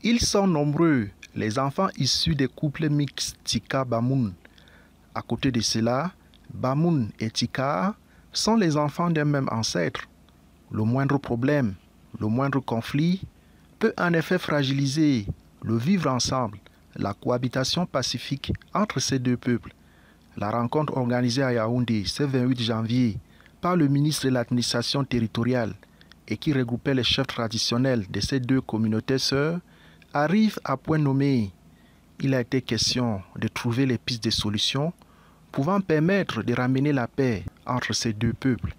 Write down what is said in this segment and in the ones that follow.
Ils sont nombreux, les enfants issus des couples mixtes Tika-Bamoun. À côté de cela, Bamoun et Tika sont les enfants d'un même ancêtre. Le moindre problème, le moindre conflit peut en effet fragiliser le vivre ensemble, la cohabitation pacifique entre ces deux peuples. La rencontre organisée à Yaoundé ce 28 janvier par le ministre de l'administration territoriale et qui regroupait les chefs traditionnels de ces deux communautés sœurs arrive à point nommé. Il a été question de trouver les pistes de solutions pouvant permettre de ramener la paix entre ces deux peuples.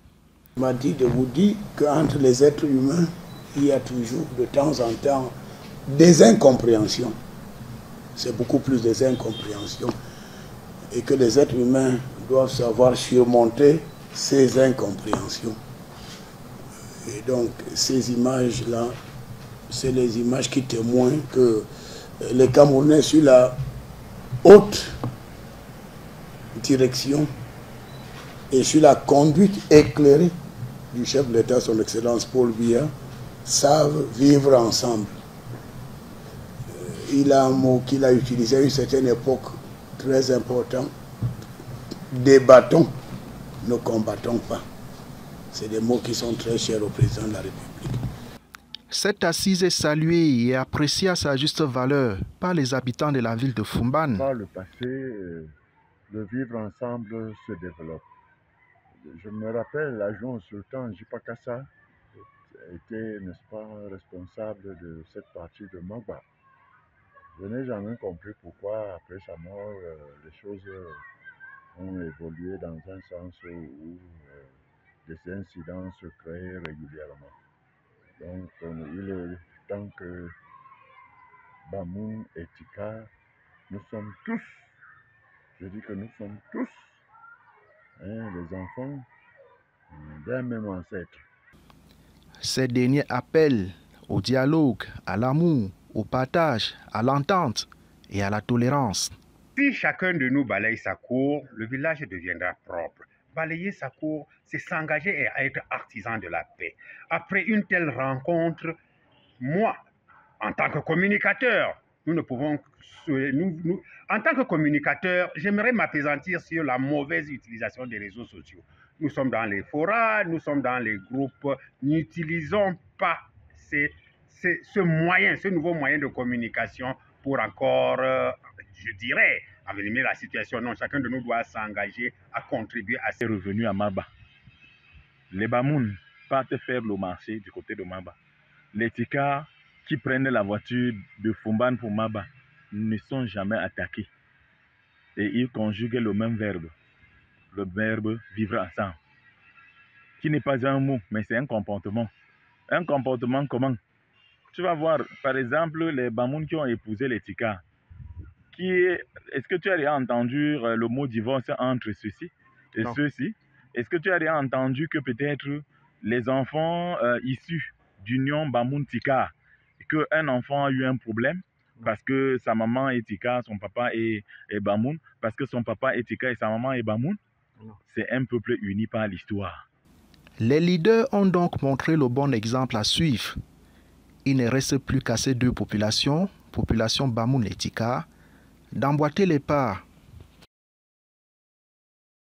Il m'a dit de vous dire qu'entre les êtres humains, il y a toujours de temps en temps des incompréhensions. C'est beaucoup plus des incompréhensions. Et que les êtres humains doivent savoir surmonter ces incompréhensions. Et donc, ces images-là, c'est les images qui témoignent que les Camerounais, sur la haute direction et sur la conduite éclairée du chef de l'État, son Excellence Paul Biya, savent vivre ensemble. Il a un mot qu'il a utilisé à une certaine époque très important. Débattons, ne combattons pas. C'est des mots qui sont très chers au président de la République. Cette assise est saluée et appréciée à sa juste valeur par les habitants de la ville de Foumban. Par le passé, le vivre ensemble se développe. Je me rappelle, l'adjoint sultan Jipakassa était, n'est-ce pas, responsable de cette partie de Magba. Je n'ai jamais compris pourquoi, après sa mort, les choses ont évolué dans un sens où des incidents se créent régulièrement. Donc, il est temps que Bamoun et Tika, nous sommes tous, je dis que nous sommes tous, les enfants d'un même ancêtre. Ces derniers appellent au dialogue, à l'amour, au partage, à l'entente et à la tolérance. Si chacun de nous balaye sa cour, le village deviendra propre. Balayer sa cour, c'est s'engager à être artisan de la paix. Après une telle rencontre, moi, en tant que communicateur, en tant que communicateur, j'aimerais m'appesantir sur la mauvaise utilisation des réseaux sociaux. Nous sommes dans les forats, nous sommes dans les groupes, n'utilisons pas ce moyen, ce nouveau moyen de communication pour encore, je dirais, envenimer la situation. Non, chacun de nous doit s'engager à contribuer à ces revenus à Maba. Les Bamoun partent faire le marché du côté de Maba. Les Tika qui prennent la voiture de Foumban pour Maba ne sont jamais attaqués. Et ils conjuguent le même verbe vivre ensemble, qui n'est pas un mot, mais c'est un comportement. Un comportement comment? Tu vas voir, par exemple, les Bamoun qui ont épousé les Tika. Est-ce que tu as déjà entendu le mot divorce entre ceux-ci et ceux-ci? Est-ce que tu as déjà entendu que peut-être les enfants issus d'union Bamoun-Tika, qu'un enfant a eu un problème parce que sa maman est Tika, son papa est Bamoun, parce que son papa est Tika et sa maman est Bamoun? C'est un peuple uni par l'histoire. Les leaders ont donc montré le bon exemple à suivre. Il ne reste plus qu'à ces deux populations, population Bamoun et Tika, d'emboîter les pas